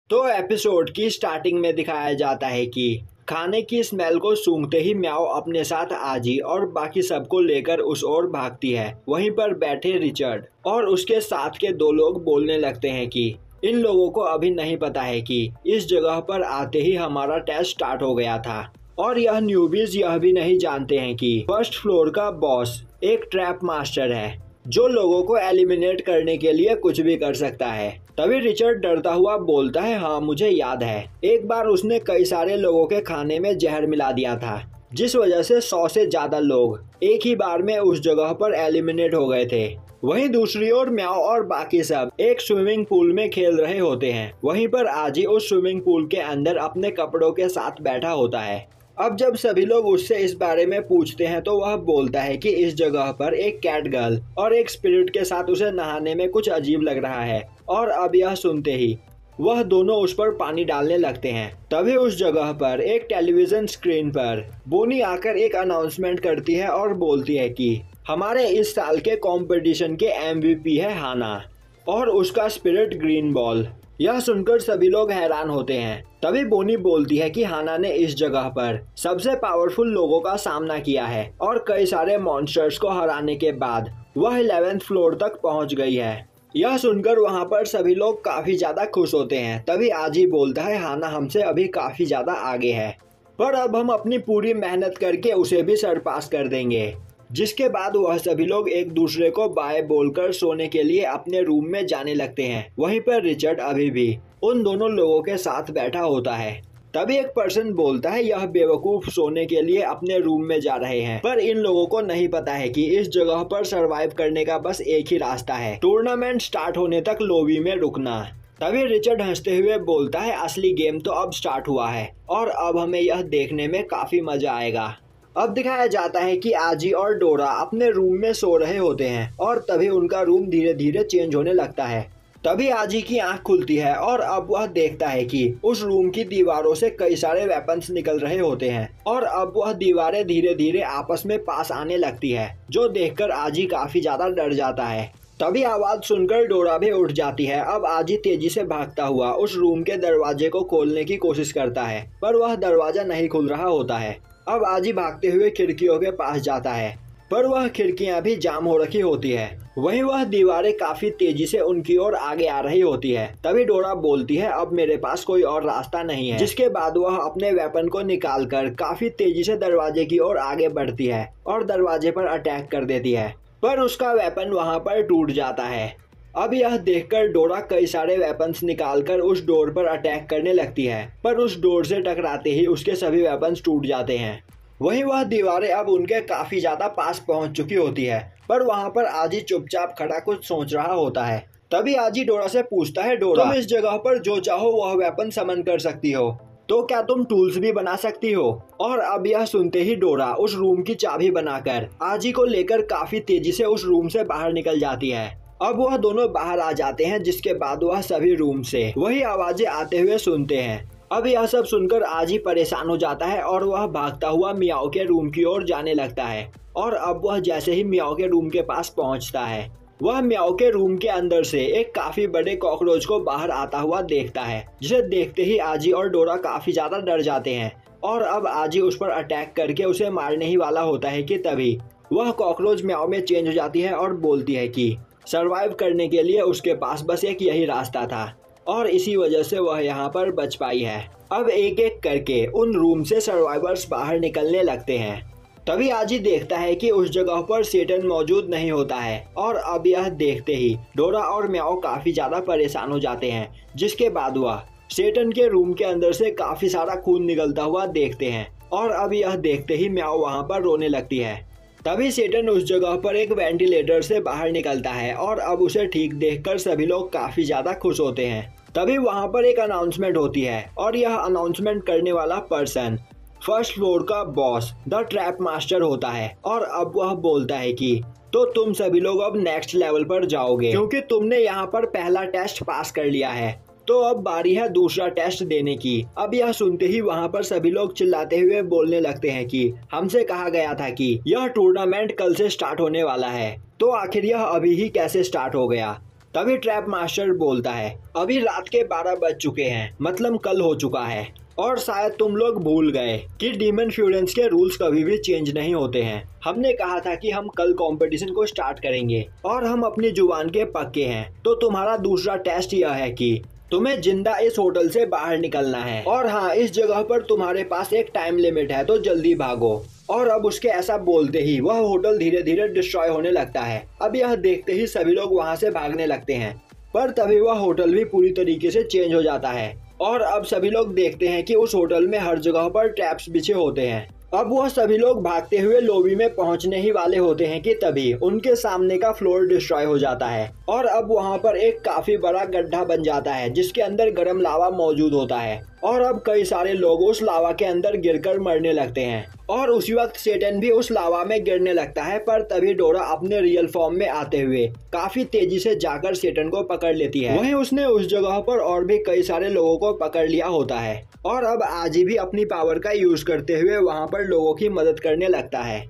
तो एपिसोड की स्टार्टिंग में दिखाया जाता है कि खाने की स्मेल को सूंघते ही म्याओ अपने साथ आजी और बाकी सबको लेकर उस ओर भागती है। वहीं पर बैठे रिचर्ड और उसके साथ के दो लोग बोलने लगते हैं कि इन लोगों को अभी नहीं पता है कि इस जगह पर आते ही हमारा टेस्ट स्टार्ट हो गया था और यह न्यूबीज यह भी नहीं जानते हैं कि फर्स्ट फ्लोर का बॉस एक ट्रैप मास्टर है जो लोगों को एलिमिनेट करने के लिए कुछ भी कर सकता है। तभी रिचर्ड डरता हुआ बोलता है, हाँ मुझे याद है, एक बार उसने कई सारे लोगों के खाने में जहर मिला दिया था जिस वजह से 100 से ज्यादा लोग एक ही बार में उस जगह पर एलिमिनेट हो गए थे। वहीं दूसरी ओर म्याओ और बाकी सब एक स्विमिंग पूल में खेल रहे होते हैं। वहीं पर आजी उस स्विमिंग पूल के अंदर अपने कपड़ों के साथ बैठा होता है। अब जब सभी लोग उससे इस बारे में पूछते हैं तो वह बोलता है कि इस जगह पर एक कैट गर्ल और एक स्पिरिट के साथ उसे नहाने में कुछ अजीब लग रहा है और अब यह सुनते ही वह दोनों उस पर पानी डालने लगते हैं। तभी उस जगह पर एक टेलीविजन स्क्रीन पर बोनी आकर एक अनाउंसमेंट करती है और बोलती है कि हमारे इस साल के कंपटीशन के MVP है हाना और उसका स्पिरिट ग्रीन बॉल। यह सुनकर सभी लोग हैरान होते हैं। तभी बोनी बोलती है कि हाना ने इस जगह पर सबसे पावरफुल लोगों का सामना किया है और कई सारे मॉन्स्टर्स को हराने के बाद वह 11th फ्लोर तक पहुंच गई है। यह सुनकर वहां पर सभी लोग काफी ज्यादा खुश होते हैं। तभी आजी बोलता है, हाना हमसे अभी काफी ज्यादा आगे है पर अब हम अपनी पूरी मेहनत करके उसे भी सरपास कर देंगे। जिसके बाद वह सभी लोग एक दूसरे को बाय बोलकर सोने के लिए अपने रूम में जाने लगते हैं। वहीं पर रिचर्ड अभी भी उन दोनों लोगों के साथ बैठा होता है। तभी एक पर्सन बोलता है, यह बेवकूफ सोने के लिए अपने रूम में जा रहे हैं पर इन लोगों को नहीं पता है कि इस जगह पर सरवाइव करने का बस एक ही रास्ता है, टूर्नामेंट स्टार्ट होने तक लॉबी में रुकना। तभी रिचर्ड हंसते हुए बोलता है, असली गेम तो अब स्टार्ट हुआ है और अब हमें यह देखने में काफी मजा आएगा। अब दिखाया जाता है कि आजी और डोरा अपने रूम में सो रहे होते हैं और तभी उनका रूम धीरे धीरे चेंज होने लगता है। तभी आजी की आंख खुलती है और अब वह देखता है कि उस रूम की दीवारों से कई सारे वेपन्स निकल रहे होते हैं और अब वह दीवारें धीरे धीरे आपस में पास आने लगती है जो देखकर आजी काफी ज्यादा डर जाता है। तभी आवाज सुनकर डोरा भी उठ जाती है। अब आजी तेजी से भागता हुआ उस रूम के दरवाजे को खोलने की कोशिश करता है पर वह दरवाजा नहीं खुल रहा होता है। अब आजी भागते हुए खिड़कियों के पास जाता है पर वह खिड़कियां भी जाम हो रखी होती है। वहीं वह दीवारें काफी तेजी से उनकी ओर आगे आ रही होती है। तभी डोरा बोलती है, अब मेरे पास कोई और रास्ता नहीं है। जिसके बाद वह अपने वेपन को निकालकर काफी तेजी से दरवाजे की ओर आगे बढ़ती है और दरवाजे पर अटैक कर देती है पर उसका वेपन वहां पर टूट जाता है। अब यह देखकर डोरा कई सारे वेपन्स निकालकर उस डोर पर अटैक करने लगती है पर उस डोर से टकराते ही उसके सभी वेपन्स टूट जाते हैं। वहीं वह दीवारें अब उनके काफी ज्यादा पास पहुंच चुकी होती है पर वहां पर आजी चुपचाप खड़ा कुछ सोच रहा होता है। तभी आजी डोरा से पूछता है, डोरा तुम इस जगह पर जो चाहो वह वेपन समन कर सकती हो तो क्या तुम टूल्स भी बना सकती हो? और अब यह सुनते ही डोरा उस रूम की चाबी बनाकर आजी को लेकर काफी तेजी से उस रूम से बाहर निकल जाती है। अब वह दोनों बाहर आ जाते हैं जिसके बाद वह सभी रूम से वही आवाजें आते हुए सुनते हैं। अब यह सब सुनकर आजी परेशान हो जाता है और वह भागता हुआ मियाओ के रूम की ओर जाने लगता है और अब वह जैसे ही मियाओ के रूम के पास पहुंचता है वह मियाओ के रूम के अंदर से एक काफी बड़े कॉकरोच को बाहर आता हुआ देखता है जिसे देखते ही आजी और डोरा काफी ज्यादा डर जाते हैं और अब आजी उस पर अटैक करके उसे मारने ही वाला होता है कि तभी वह कॉकरोच मियाओ में चेंज हो जाती है और बोलती है कि सरवाइव करने के लिए उसके पास बस एक यही रास्ता था और इसी वजह से वह यहाँ पर बच पाई है। अब एक एक करके उन रूम से सर्वाइवर्स बाहर निकलने लगते हैं। तभी आजी देखता है कि उस जगह पर सेटन मौजूद नहीं होता है और अब यह देखते ही डोरा और म्याओ काफी ज्यादा परेशान हो जाते हैं जिसके बाद वह सेटन के रूम के अंदर से काफी सारा खून निकलता हुआ देखते हैं और अब यह देखते ही म्याओ वहाँ पर रोने लगती है। तभी सेटन उस जगह पर एक वेंटिलेटर से बाहर निकलता है और अब उसे ठीक देखकर सभी लोग काफी ज्यादा खुश होते हैं। तभी वहां पर एक अनाउंसमेंट होती है और यह अनाउंसमेंट करने वाला पर्सन फर्स्ट फ्लोर का बॉस द ट्रैप मास्टर होता है और अब वह बोलता है कि तो तुम सभी लोग अब नेक्स्ट लेवल पर जाओगे क्योंकि तुमने यहाँ पर पहला टेस्ट पास कर लिया है तो अब बारी है दूसरा टेस्ट देने की। अब यह सुनते ही वहाँ पर सभी लोग चिल्लाते हुए बोलने लगते हैं कि हमसे कहा गया था कि यह टूर्नामेंट कल से स्टार्ट होने वाला है तो आखिर यह अभी ही कैसे स्टार्ट हो गया। तभी ट्रैप मास्टर बोलता है, अभी रात के 12 बज चुके हैं, मतलब कल हो चुका है, और शायद तुम लोग भूल गए कि डीमन फ्यूरेंस के रूल्स कभी भी चेंज नहीं होते हैं। हमने कहा था कि हम कल कंपटीशन को स्टार्ट करेंगे और हम अपनी जुबान के पक्के हैं। तो तुम्हारा दूसरा टेस्ट यह है कि तुम्हें जिंदा इस होटल से बाहर निकलना है, और हाँ, इस जगह पर तुम्हारे पास एक टाइम लिमिट है, तो जल्दी भागो। और अब उसके ऐसा बोलते ही वह होटल धीरे धीरे डिस्ट्रॉय होने लगता है। अब यह देखते ही सभी लोग वहाँ से भागने लगते हैं, पर तभी वह होटल भी पूरी तरीके से चेंज हो जाता है। और अब सभी लोग देखते हैं कि उस होटल में हर जगह पर ट्रैप्स बिछे होते हैं। अब वह सभी लोग भागते हुए लॉबी में पहुंचने ही वाले होते हैं कि तभी उनके सामने का फ्लोर डिस्ट्रॉय हो जाता है, और अब वहां पर एक काफी बड़ा गड्ढा बन जाता है जिसके अंदर गर्म लावा मौजूद होता है। और अब कई सारे लोग उस लावा के अंदर गिरकर मरने लगते हैं, और उसी वक्त सेटन भी उस लावा में गिरने लगता है। पर तभी डोरा अपने रियल फॉर्म में आते हुए काफी तेजी से जाकर सेटन को पकड़ लेती है। वहीं उसने उस जगह पर और भी कई सारे लोगों को पकड़ लिया होता है, और अब आजी भी अपनी पावर का यूज करते हुए वहां पर लोगों की मदद करने लगता है।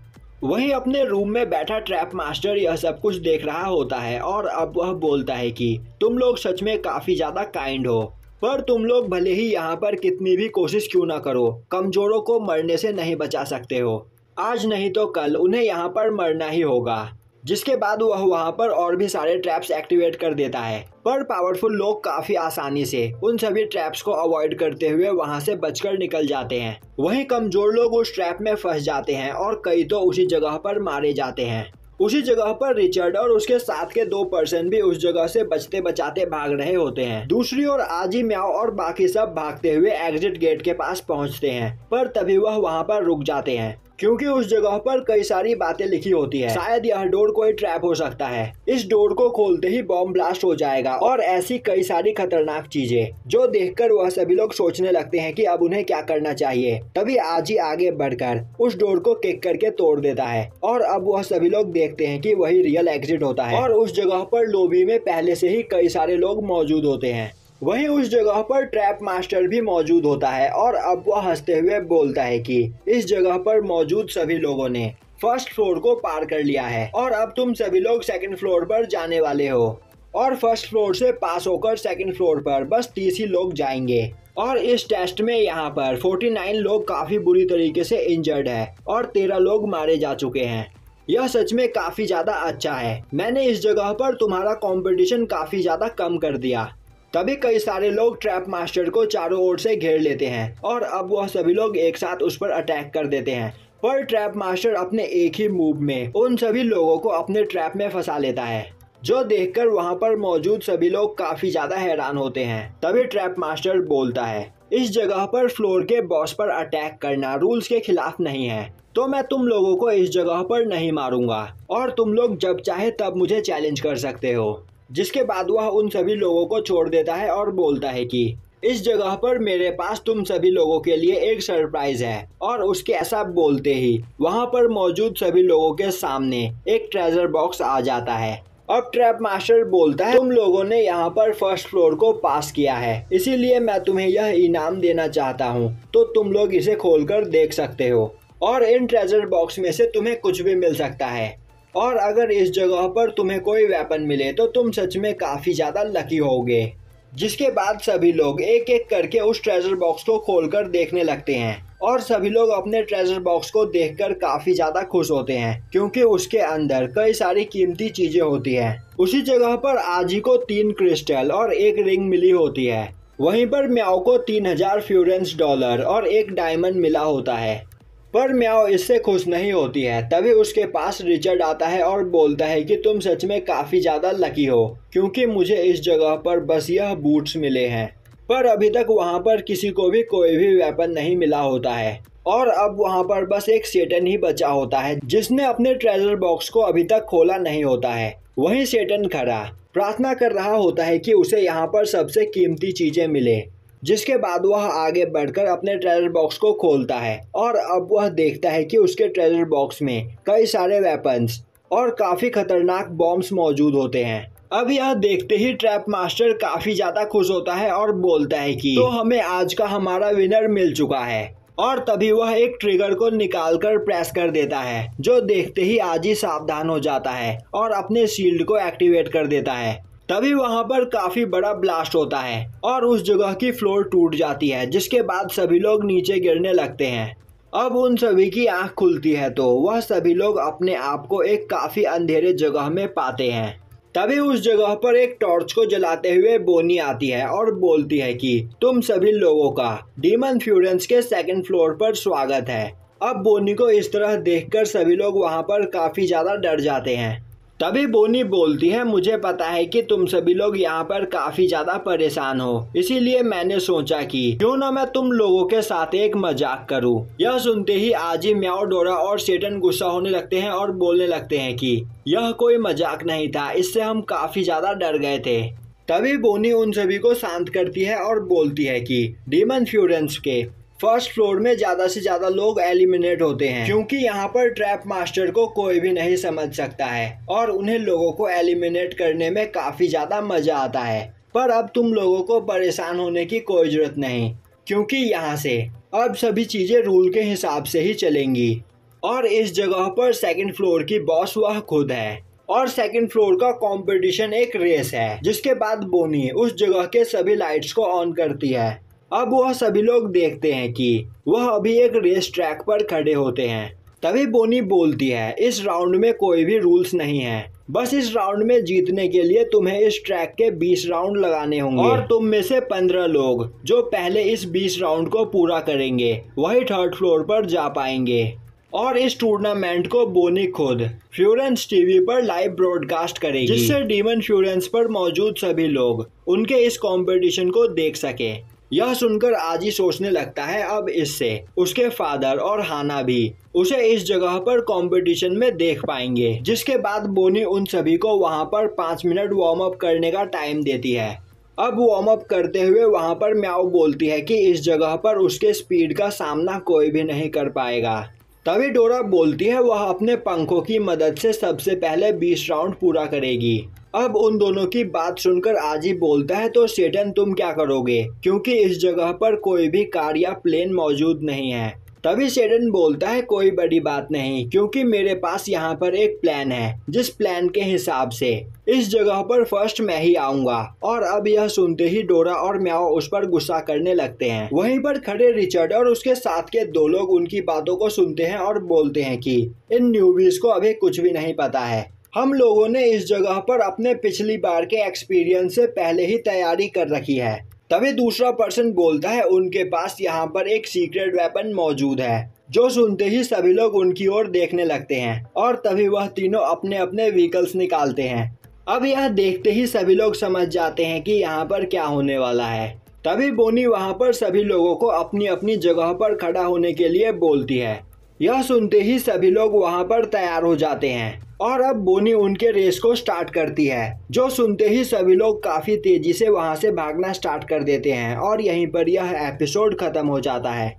वहीं अपने रूम में बैठा ट्रैप मास्टर यह सब कुछ देख रहा होता है, और अब वह बोलता है कि तुम लोग सच में काफी ज्यादा काइंड हो, पर तुम लोग भले ही यहाँ पर कितनी भी कोशिश क्यों ना करो, कमजोरों को मरने से नहीं बचा सकते हो। आज नहीं तो कल उन्हें यहाँ पर मरना ही होगा। जिसके बाद वह वहाँ पर और भी सारे ट्रैप्स एक्टिवेट कर देता है, पर पावरफुल लोग काफी आसानी से उन सभी ट्रैप्स को अवॉइड करते हुए वहाँ से बचकर निकल जाते हैं। वहीं कमजोर लोग उस ट्रैप में फंस जाते हैं, और कई तो उसी जगह पर मारे जाते हैं। उसी जगह पर रिचर्ड और उसके साथ के 2 पर्सन भी उस जगह से बचते बचाते भाग रहे होते हैं। दूसरी ओर आजी, म्याओ और बाकी सब भागते हुए एग्जिट गेट के पास पहुंचते हैं, पर तभी वह वहां पर रुक जाते हैं, क्योंकि उस जगह पर कई सारी बातें लिखी होती है। शायद यह डोर कोई ट्रैप हो सकता है, इस डोर को खोलते ही बॉम्ब ब्लास्ट हो जाएगा, और ऐसी कई सारी खतरनाक चीजें जो देखकर वह सभी लोग सोचने लगते हैं कि अब उन्हें क्या करना चाहिए। तभी आजी आगे बढ़कर उस डोर को किक करके तोड़ देता है, और अब वह सभी लोग देखते हैं कि वही रियल एग्जिट होता है, और उस जगह पर लॉबी में पहले से ही कई सारे लोग मौजूद होते हैं। वहीं उस जगह पर ट्रैप मास्टर भी मौजूद होता है, और अब वह हंसते हुए बोलता है कि इस जगह पर मौजूद सभी लोगों ने फर्स्ट फ्लोर को पार कर लिया है, और अब तुम सभी लोग सेकंड फ्लोर पर जाने वाले हो, और फर्स्ट फ्लोर से पास होकर सेकंड फ्लोर पर बस 30 ही लोग जाएंगे। और इस टेस्ट में यहाँ पर 49 लोग काफी बुरी तरीके से इंजर्ड है, और 13 लोग मारे जा चुके हैं। यह सच में काफी ज्यादा अच्छा है। मैंने इस जगह पर तुम्हारा कंपटीशन काफी ज्यादा कम कर दिया। तभी कई सारे लोग ट्रैप मास्टर को चारों ओर से घेर लेते हैं, और अब वह सभी लोग एक साथ उस पर अटैक कर देते हैं। पर ट्रैप मास्टर अपने एक ही मूव में उन सभी लोगों को अपने ट्रैप में फंसा लेता है, जो देखकर वहां पर मौजूद सभी लोग काफी ज्यादा हैरान होते हैं। तभी ट्रैप मास्टर बोलता है, इस जगह पर फ्लोर के बॉस पर अटैक करना रूल्स के खिलाफ नहीं है, तो मैं तुम लोगों को इस जगह पर नहीं मारूंगा, और तुम लोग जब चाहे तब मुझे चैलेंज कर सकते हो। जिसके बाद वह उन सभी लोगों को छोड़ देता है और बोलता है कि इस जगह पर मेरे पास तुम सभी लोगों के लिए एक सरप्राइज है। और उसके ऐसा बोलते ही वहां पर मौजूद सभी लोगों के सामने एक ट्रेजर बॉक्स आ जाता है। अब ट्रैप मास्टर बोलता है, तुम लोगों ने यहाँ पर फर्स्ट फ्लोर को पास किया है, इसीलिए मैं तुम्हें यह इनाम देना चाहता हूँ, तो तुम लोग इसे खोलकर देख सकते हो, और इन ट्रेजर बॉक्स में से तुम्हें कुछ भी मिल सकता है। और अगर इस जगह पर तुम्हें कोई वेपन मिले तो तुम सच में काफी ज्यादा लकी होगे। जिसके बाद सभी लोग एक एक करके उस ट्रेजर बॉक्स को खोलकर देखने लगते हैं, और सभी लोग अपने ट्रेजर बॉक्स को देखकर काफी ज्यादा खुश होते हैं, क्योंकि उसके अंदर कई सारी कीमती चीजें होती हैं। उसी जगह पर आजी को 3 क्रिस्टल और 1 रिंग मिली होती है। वहीं पर म्याओ को 3000 फ्यूरेंस डॉलर और 1 डायमंड मिला होता है। पर म्याओ इससे खुश नहीं होती है। तभी उसके पास रिचर्ड आता है और बोलता है कि तुम सच में काफी ज्यादा लकी हो, क्योंकि मुझे इस जगह पर बस यह बूट्स मिले हैं। पर अभी तक वहां पर किसी को भी कोई भी वेपन नहीं मिला होता है, और अब वहां पर बस एक सेटन ही बचा होता है जिसने अपने ट्रेजर बॉक्स को अभी तक खोला नहीं होता है। वहीं सेटन खड़ा प्रार्थना कर रहा होता है कि उसे यहाँ पर सबसे कीमती चीजें मिले। जिसके बाद वह आगे बढ़कर अपने ट्रेजर बॉक्स को खोलता है, और अब वह देखता है कि उसके ट्रेजर बॉक्स में कई सारे वेपन्स और काफी खतरनाक बॉम्ब्स मौजूद होते हैं। अब यह देखते ही ट्रैप मास्टर काफी ज्यादा खुश होता है और बोलता है कि तो हमें आज का हमारा विनर मिल चुका है। और तभी वह एक ट्रिगर को निकालकर प्रेस कर देता है, जो देखते ही आजी सावधान हो जाता है और अपने शील्ड को एक्टिवेट कर देता है। तभी वहां पर काफी बड़ा ब्लास्ट होता है और उस जगह की फ्लोर टूट जाती है, जिसके बाद सभी लोग नीचे गिरने लगते हैं। अब उन सभी की आंख खुलती है तो वह सभी लोग अपने आप को एक काफी अंधेरे जगह में पाते हैं। तभी उस जगह पर एक टॉर्च को जलाते हुए बोनी आती है और बोलती है कि तुम सभी लोगों का डीमन फ्यूरेंस के सेकंड फ्लोर पर स्वागत है। अब बोनी को इस तरह देखकर सभी लोग वहां पर काफी ज्यादा डर जाते हैं। तभी बोनी बोलती है, मुझे पता है कि तुम सभी लोग यहाँ पर काफी ज्यादा परेशान हो, इसीलिए मैंने सोचा कि क्यों ना मैं तुम लोगों के साथ एक मजाक करूं। यह सुनते ही आजी, म्याओ, डोरा और सेटन गुस्सा होने लगते हैं और बोलने लगते हैं कि यह कोई मजाक नहीं था, इससे हम काफी ज्यादा डर गए थे। तभी बोनी उन सभी को शांत करती है और बोलती है कि डीमन फ्यूरेंस के फर्स्ट फ्लोर में ज्यादा से ज्यादा लोग एलिमिनेट होते हैं, क्योंकि यहाँ पर ट्रैप मास्टर को कोई भी नहीं समझ सकता है और उन्हें लोगों को एलिमिनेट करने में काफी ज्यादा मजा आता है। पर अब तुम लोगों को परेशान होने की कोई जरूरत नहीं, क्योंकि यहाँ से अब सभी चीजें रूल के हिसाब से ही चलेंगी। और इस जगह पर सेकंड फ्लोर की बॉस वह खुद है और सेकंड फ्लोर का कंपटीशन एक रेस है, जिसके बाद बोनी उस जगह के सभी लाइट्स को ऑन करती है। अब वह सभी लोग देखते हैं कि वह अभी एक रेस ट्रैक पर खड़े होते हैं। तभी बोनी बोलती है, इस राउंड में कोई भी रूल्स नहीं है, बस इस राउंड में जीतने के लिए तुम्हें इस ट्रैक के 20 राउंड लगाने होंगे और तुम में से 15 लोग जो पहले इस 20 राउंड को पूरा करेंगे वही थर्ड फ्लोर पर जा पाएंगे। और इस टूर्नामेंट को बोनी खुद फ्यूरेंस टीवी पर लाइव ब्रॉडकास्ट करेगी, जिससे डीमन फ्यूरेंस पर मौजूद सभी लोग उनके इस कंपटीशन को देख सके। यह सुनकर आजी सोचने लगता है अब इससे उसके फादर और हाना भी उसे इस जगह पर कंपटीशन में देख पाएंगे। जिसके बाद बोनी उन सभी को वहां पर 5 मिनट वार्म अप करने का टाइम देती है। अब वार्म अप करते हुए वहां पर म्याओ बोलती है कि इस जगह पर उसके स्पीड का सामना कोई भी नहीं कर पाएगा। तभी डोरा बोलती है वह अपने पंखों की मदद से सबसे पहले 20 राउंड पूरा करेगी। अब उन दोनों की बात सुनकर आजी बोलता है, तो सेटन तुम क्या करोगे, क्योंकि इस जगह पर कोई भी कार या प्लेन मौजूद नहीं है। तभी सेटन बोलता है, कोई बड़ी बात नहीं, क्योंकि मेरे पास यहाँ पर एक प्लान है, जिस प्लान के हिसाब से इस जगह पर फर्स्ट मैं ही आऊंगा। और अब यह सुनते ही डोरा और म्याओ उस पर गुस्सा करने लगते हैं। वहीं पर खड़े रिचर्ड और उसके साथ के 2 लोग उनकी बातों को सुनते हैं और बोलते हैं कि इन न्यूबीज को अभी कुछ भी नहीं पता है। हम लोगों ने इस जगह पर अपने पिछली बार के एक्सपीरियंस से पहले ही तैयारी कर रखी है। तभी दूसरा पर्सन बोलता है, उनके पास यहाँ पर एक सीक्रेट वेपन मौजूद है। जो सुनते ही सभी लोग उनकी ओर देखने लगते हैं और तभी वह तीनों अपने अपने व्हीकल्स निकालते हैं। अब यह देखते ही सभी लोग समझ जाते हैं कि यहाँ पर क्या होने वाला है। तभी बोनी वहाँ पर सभी लोगों को अपनी अपनी जगह पर खड़ा होने के लिए बोलती है। यह सुनते ही सभी लोग वहाँ पर तैयार हो जाते हैं और अब बोनी उनके रेस को स्टार्ट करती है। जो सुनते ही सभी लोग काफी तेजी से वहाँ से भागना स्टार्ट कर देते हैं और यहीं पर यह एपिसोड खत्म हो जाता है।